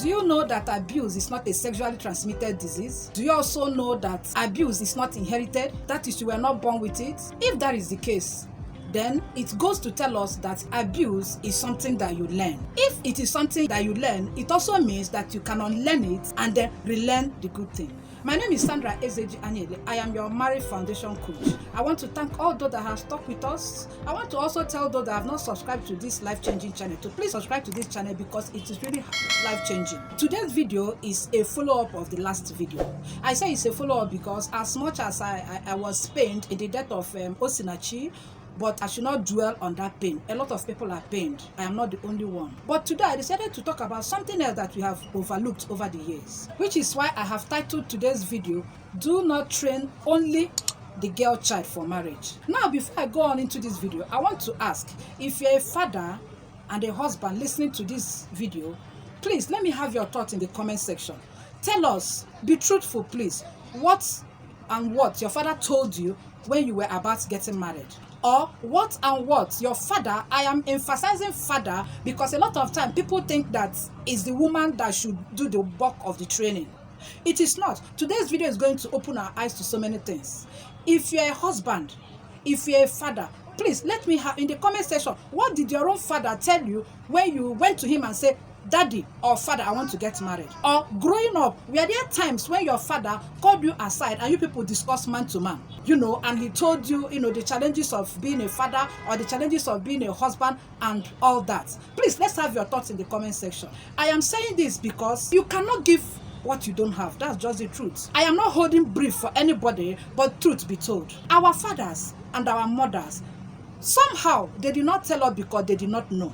Do you know that abuse is not a sexually transmitted disease? Do you also know that abuse is not inherited? That is, you were not born with it? If that is the case, then it goes to tell us that abuse is something that you learn. If it is something that you learn, it also means that you can unlearn it and then relearn the good thing. My name is Sandra Ezeji Anyaele. I am your marriage foundation coach. I want to thank all those that have stuck with us. I want to also tell those that have not subscribed to this life-changing channel to please subscribe to this channel because it is really life-changing. Today's video is a follow-up of the last video. I say it's a follow-up because as much as I was pained in the death of Osinachi, but I should not dwell on that pain. A lot of people are pained. I am not the only one. But today I decided to talk about something else that we have overlooked over the years, which is why I have titled today's video, Do Not Train Only the Girl Child for Marriage. Now, before I go on into this video, I want to ask, if you're a father and a husband listening to this video, please let me have your thoughts in the comment section. Tell us, be truthful please, what your father told you when you were about getting married. Or what your father, I am emphasizing father because a lot of time people think that it's the woman that should do the bulk of the training. It is not. Today's video is going to open our eyes to so many things. If you're a husband, if you're a father, please let me have in the comment section, what did your own father tell you when you went to him and said, Daddy or Father, I want to get married? Or growing up, were there times when your father called you aside and you people discuss man to man, and he told you, the challenges of being a father or the challenges of being a husband and all that? Please, let's have your thoughts in the comment section. I am saying this because you cannot give what you don't have. That's just the truth. I am not holding brief for anybody, but truth be told, our fathers and our mothers, somehow they did not tell us because they did not know.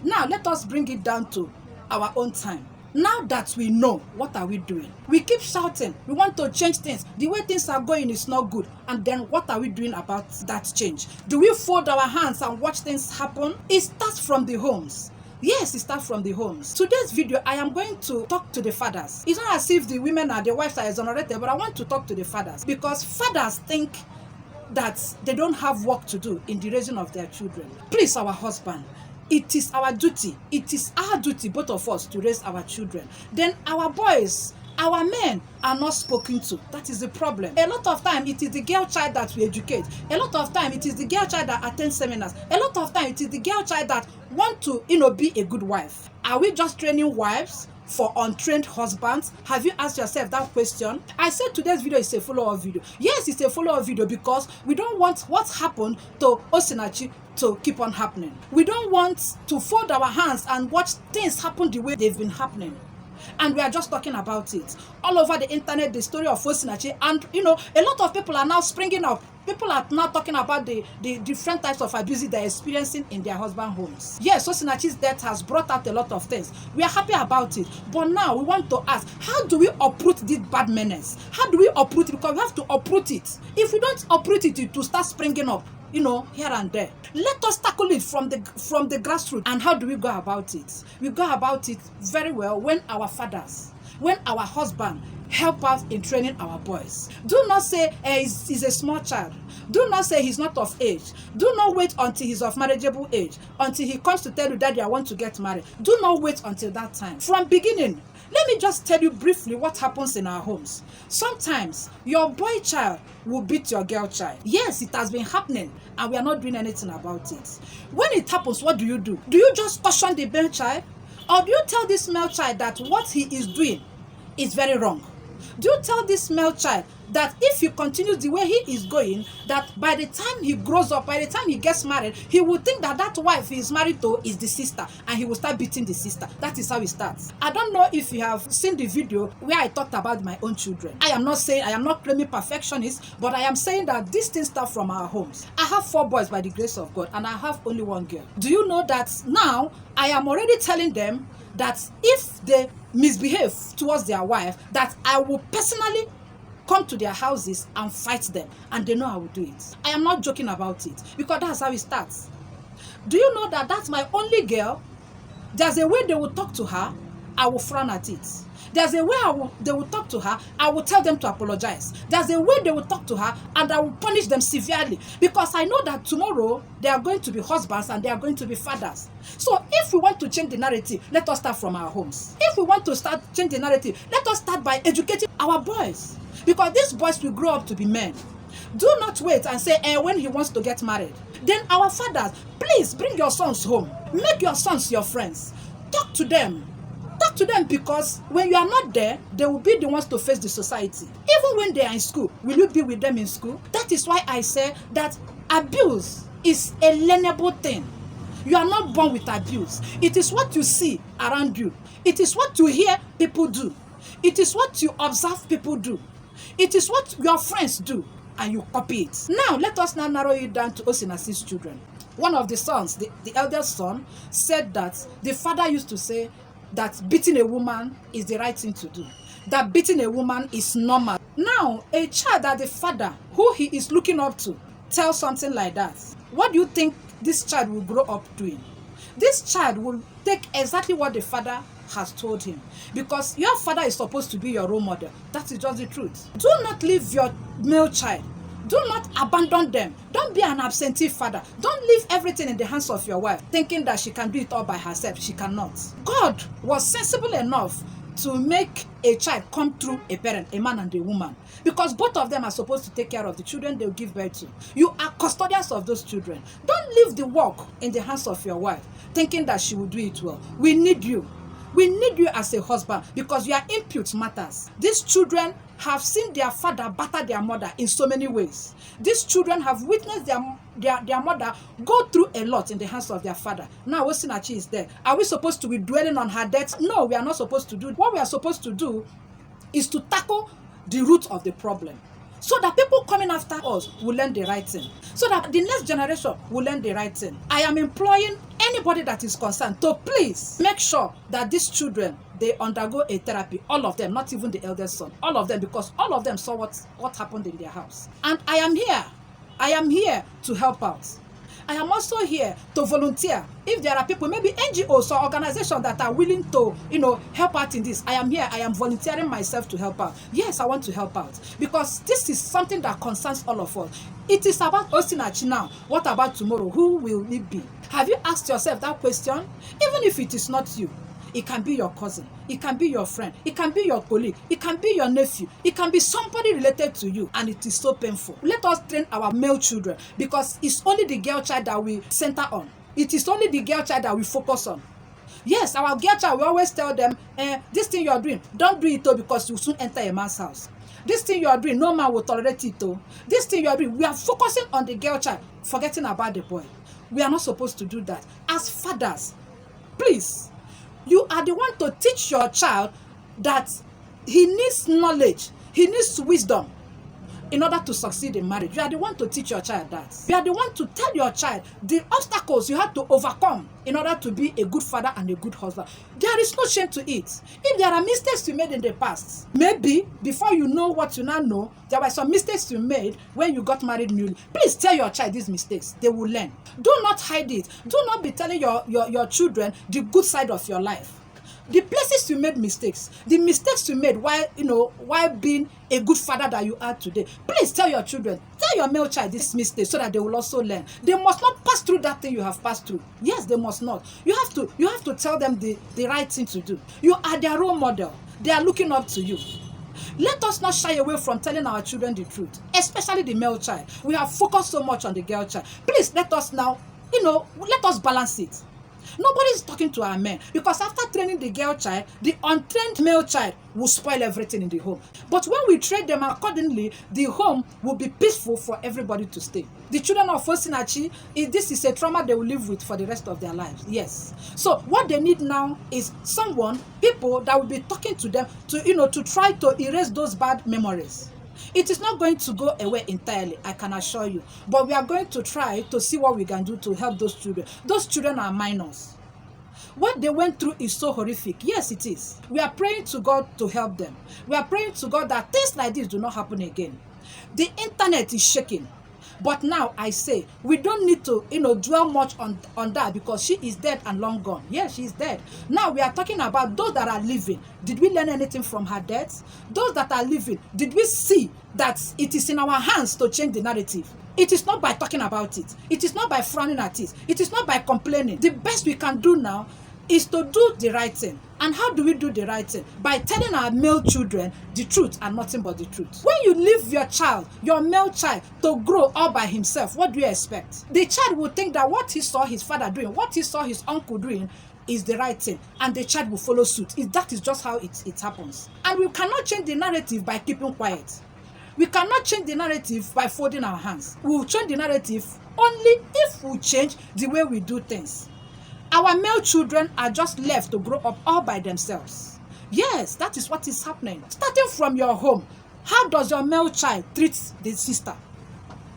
Now, let us bring it down to our own time. Now that we know, what are we doing? We keep shouting, we want to change things. The way things are going is not good. And then what are we doing about that change? Do we fold our hands and watch things happen? It starts from the homes. Yes, it starts from the homes. Today's video, I am going to talk to the fathers. It's not as if the women and the wives are exonerated, but I want to talk to the fathers because fathers think that they don't have work to do in the raising of their children. Please, our husband, it is our duty. It is our duty, both of us, to raise our children. Then our boys, our men are not spoken to. That is the problem. A lot of time, it is the girl child that we educate. A lot of time, it is the girl child that attends seminars. A lot of time, it is the girl child that want to, be a good wife. Are we just training wives for untrained husbands? Have you asked yourself that question? I said today's video is a follow-up video. Yes, it's a follow-up video because we don't want what happened to Osinachi to keep on happening. We don't want to fold our hands and watch things happen the way they've been happening. And we are just talking about it. All over the internet, the story of Osinachi, and a lot of people are now springing up. People are now talking about the different types of abuse they're experiencing in their husband homes. Yes, Osinachi's death has brought out a lot of things. We are happy about it. But now we want to ask, how do we uproot this bad menace? How do we uproot it? Because we have to uproot it. If we don't uproot it, it will start springing up, here and there. Let us tackle it from the grassroots. And how do we go about it? We go about it very well when our fathers, when our husband help us in training our boys. Do not say he's a small child. Do not say he's not of age. Do not wait until he's of marriageable age, until he comes to tell you, Daddy, I want to get married. Do not wait until that time. From beginning, let me just tell you briefly what happens in our homes. Sometimes your boy child will beat your girl child. Yes, it has been happening and we are not doing anything about it. When it happens, what do? Do you just caution the male child? Or do you tell this male child that what he is doing is very wrong? Do you tell this male child that if he continues the way he is going, that by the time he grows up, by the time he gets married, he will think that that wife he is married to is the sister, and he will start beating the sister? That is how it starts. I don't know if you have seen the video where I talked about my own children. I am not claiming perfectionist, but I am saying that these things start from our homes. I have 4 boys by the grace of God, and I have only 1 girl. Do you know that now I am already telling them that if they misbehave towards their wife, that I will personally come to their houses and fight them, and they know I will do it. I am not joking about it because that's how it starts. Do you know that that's my only girl? There's a way they will talk to her I will frown at it. There's a way they will talk to her, I will tell them to apologize. There's a way they will talk to her, and I will punish them severely, because I know that tomorrow they are going to be husbands and they are going to be fathers. So if we want to change the narrative, let us start from our homes. If we want to change the narrative, let us start by educating our boys, because these boys will grow up to be men. Do not wait and say, when he wants to get married. Then our fathers, please bring your sons home. Make your sons your friends. Talk to them. Talk to them, because when you are not there, they will be the ones to face the society. Even when they are in school, will you be with them in school? That is why I say that abuse is a learnable thing. You are not born with abuse. It is what you see around you. It is what you hear people do. It is what you observe people do. It is what your friends do, and you copy it. Now, let us now narrow it down to Osinasi's children. One of the sons, the eldest son, said that the father used to say that beating a woman is the right thing to do. That beating a woman is normal. Now, a child that the father, who he is looking up to, tells something like that, what do you think this child will grow up doing? This child will take exactly what the father has told him, because your father is supposed to be your role model. That is just the truth. Do not leave your male child. Do not abandon them. Don't be an absentee father. Don't leave everything in the hands of your wife, thinking that she can do it all by herself. She cannot. God was sensible enough to make a child come through a parent, a man and a woman, because both of them are supposed to take care of the children they will give birth to. You are custodians of those children. Don't leave the work in the hands of your wife, thinking that she will do it well. We need you. We need you as a husband, because your input matters. These children have seen their father batter their mother in so many ways. These children have witnessed their mother go through a lot in the hands of their father. Now Osinachi is there. Are we supposed to be dwelling on her death? No, we are not supposed to do. What we are supposed to do is to tackle the root of the problem, so that people coming after us will learn the right thing, so that the next generation will learn the right thing. I am employing anybody that is concerned to please make sure that these children, they undergo a therapy. All of them, not even the eldest son. All of them, because all of them saw what happened in their house. And I am here. I am here to help out. I am also here to volunteer. If there are people, maybe NGOs or organizations that are willing to, help out in this, I am here. I am volunteering myself to help out. Yes, I want to help out, because this is something that concerns all of us. It is about Osinachi now. What about tomorrow? Who will it be? Have you asked yourself that question? Even if it is not you, it can be your cousin, it can be your friend, it can be your colleague, it can be your nephew, it can be somebody related to you, and it is so painful. Let us train our male children, because it's only the girl child that we center on. It is only the girl child that we focus on. Yes, our girl child, we always tell them, this thing you are doing, don't do it though, because you soon enter a man's house. This thing you are doing, no man will tolerate it though. This thing you are doing, we are focusing on the girl child, forgetting about the boy. We are not supposed to do that. As fathers, please, you are the one to teach your child that he needs knowledge, he needs wisdom in order to succeed in marriage. You are the one to teach your child that. You are the one to tell your child the obstacles you have to overcome in order to be a good father and a good husband. There is no shame to it. If there are mistakes you made in the past, maybe before you know what you now know, there were some mistakes you made when you got married newly. Please tell your child these mistakes. They will learn. Do not hide it. Do not be telling your children the good side of your life. The places you made mistakes, the mistakes you made while being a good father that you are today. Please tell your children, tell your male child this mistake, so that they will also learn. They must not pass through that thing you have passed through. Yes, they must not. You have to tell them the right thing to do. You are their role model. They are looking up to you. Let us not shy away from telling our children the truth, especially the male child. We have focused so much on the girl child. Please let us now, let us balance it. Nobody is talking to our men, because after training the girl child, the untrained male child will spoil everything in the home. But when we train them accordingly, the home will be peaceful for everybody to stay. The children of Osinachi, this is a trauma they will live with for the rest of their lives. Yes. So what they need now is people that will be talking to them to try to erase those bad memories. It is not going to go away entirely, I can assure you. But we are going to try to see what we can do to help those children. Those children are minors. What they went through is so horrific. Yes, it is. We are praying to God to help them. We are praying to God that things like this do not happen again. The internet is shaking. But now I say, we don't need to, dwell much on that, because she is dead and long gone. Yes, she is dead. Now we are talking about those that are living. Did we learn anything from her death? Those that are living, did we see that it is in our hands to change the narrative? It is not by talking about it. It is not by frowning at it. It is not by complaining. The best we can do now is to do the right thing. And how do we do the right thing? By telling our male children the truth and nothing but the truth. When you leave your child, your male child, to grow all by himself, what do you expect? The child will think that what he saw his father doing, what he saw his uncle doing, is the right thing, and the child will follow suit. That is just how it happens. And we cannot change the narrative by keeping quiet. We cannot change the narrative by folding our hands. We will change the narrative only if we change the way we do things. Our male children are just left to grow up all by themselves. Yes, that is what is happening. Starting from your home, how does your male child treat the sister?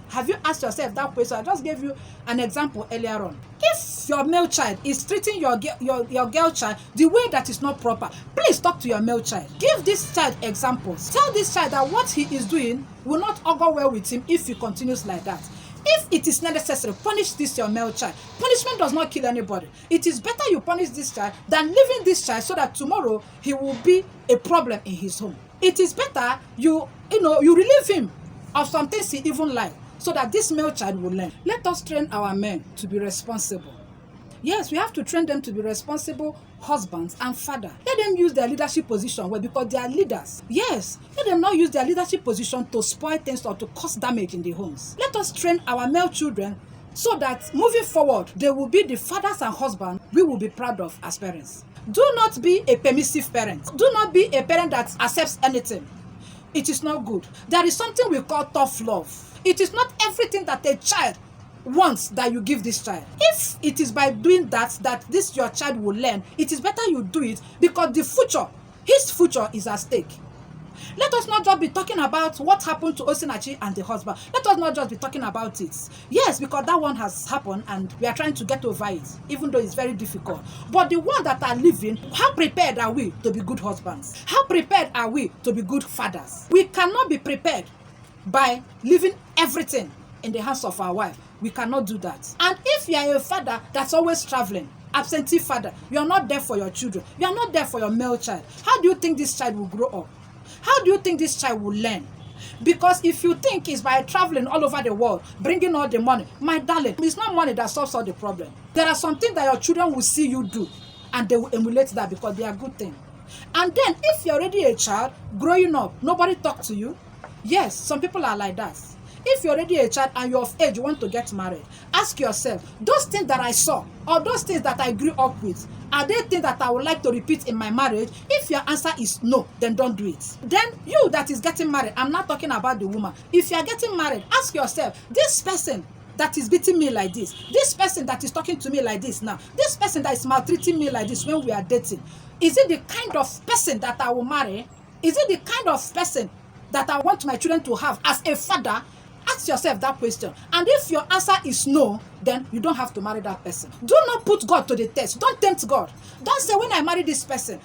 Have you asked yourself that question? I just gave you an example earlier on. If your male child is treating your girl child the way that is not proper, please talk to your male child. Give this child examples. Tell this child that what he is doing will not augur well with him if he continues like that. If it is necessary, punish this your male child. Punishment does not kill anybody. It is better you punish this child than leaving this child so that tomorrow he will be a problem in his home. It is better you relieve him of some things he even like, so that this male child will learn. Let us train our men to be responsible. Yes, we have to train them to be responsible husbands and father. Let them use their leadership position well, because they are leaders. Yes, let them not use their leadership position to spoil things or to cause damage in the homes. Let us train our male children so that moving forward, they will be the fathers and husbands we will be proud of as parents. Do not be a permissive parent. Do not be a parent that accepts anything. It is not good. There is something we call tough love. It is not everything that a child wants that you give this child. If it is by doing that this your child will learn, it is better you do it, because his future is at stake. Let us not just be talking about what happened to Osinachi and the husband. Let us not just be talking about it. Yes, because that one has happened and we are trying to get over it, even though it's very difficult. But the ones that are living, how prepared are we to be good husbands? How prepared are we to be good fathers? We cannot be prepared by leaving everything in the hands of our wife. We cannot do that. And if you are a father that's always traveling, absentee father, you are not there for your children, you are not there for your male child, how do you think this child will grow up? How do you think this child will learn? Because if you think it's by traveling all over the world, bringing all the money, my darling, it's not money that solves all the problem. There are some things that your children will see you do, and they will emulate that because they are good things. And then if you're already a child, growing up, nobody talks to you. Yes, some people are like that. If you're already a child and you're of age, you want to get married, ask yourself, those things that I saw or those things that I grew up with, are they things that I would like to repeat in my marriage? If your answer is no, then don't do it. Then you that is getting married, I'm not talking about the woman. If you're getting married, ask yourself, this person that is beating me like this person that is talking to me like this now, this person that is maltreating me like this when we are dating, is it the kind of person that I will marry? Is it the kind of person that I want my children to have as a father? Ask yourself that question. And if your answer is no, then you don't have to marry that person. Do not put God to the test. Don't tempt God. Don't say, when I marry this person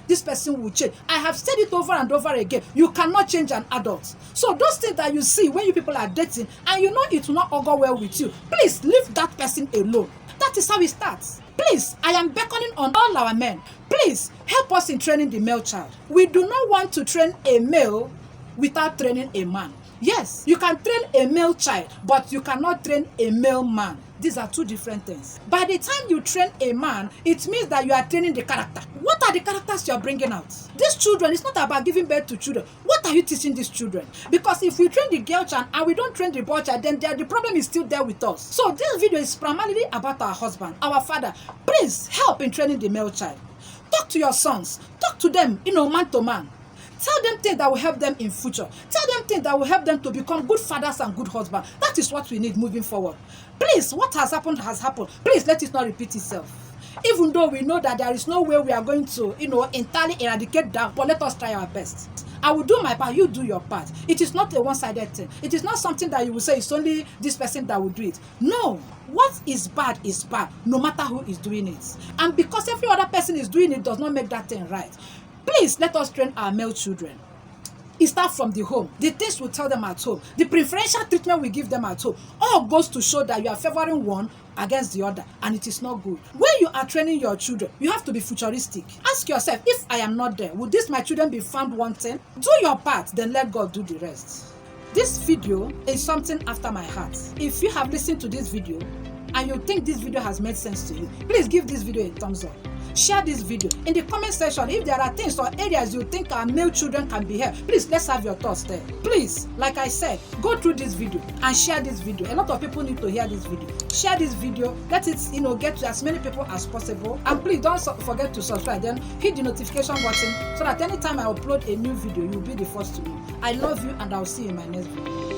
will change. I have said it over and over again. You cannot change an adult. So those things that you see when you people are dating and you know it will not augur well with you, please leave that person alone. That is how it starts. Please, I am beckoning on all our men. Please help us in training the male child. We do not want to train a male without training a man. Yes, you can train a male child, but you cannot train a male man. These are two different things. By the time you train a man, it means that you are training the character. What are the characters you are bringing out? These children, it's not about giving birth to children. What are you teaching these children? Because if we train the girl child and we don't train the boy child, then the problem is still there with us. So this video is primarily about our husband, our father. Please help in training the male child. Talk to your sons. Talk to them, man to man. Tell them things that will help them in future. Tell them things that will help them to become good fathers and good husbands. That is what we need moving forward. Please, what has happened has happened. Please let it not repeat itself. Even though we know that there is no way we are going to, entirely eradicate that, but let us try our best. I will do my part, you do your part. It is not a one-sided thing. It is not something that you will say it's only this person that will do it. No. What is bad, no matter who is doing it. And because every other person is doing it does not make that thing right. Please let us train our male children. It starts from the home. The things we tell them at home, the preferential treatment we give them at home, all goes to show that you are favoring one against the other, and it is not good. When you are training your children, you have to be futuristic. Ask yourself, if I am not there, would these my children be found wanting? Do your part, then let God do the rest. This video is something after my heart. If you have listened to this video and you think this video has made sense to you, please give this video a thumbs up. Share this video. In the comment section, if there are things or areas you think our male children can be helped, please, let's have your thoughts there. Please, like I said, go through this video and share this video. A lot of people need to hear this video. Share this video. Let it, get to as many people as possible. And please don't forget to subscribe. Then hit the notification button so that anytime I upload a new video, you'll be the first to know. I love you, and I'll see you in my next video.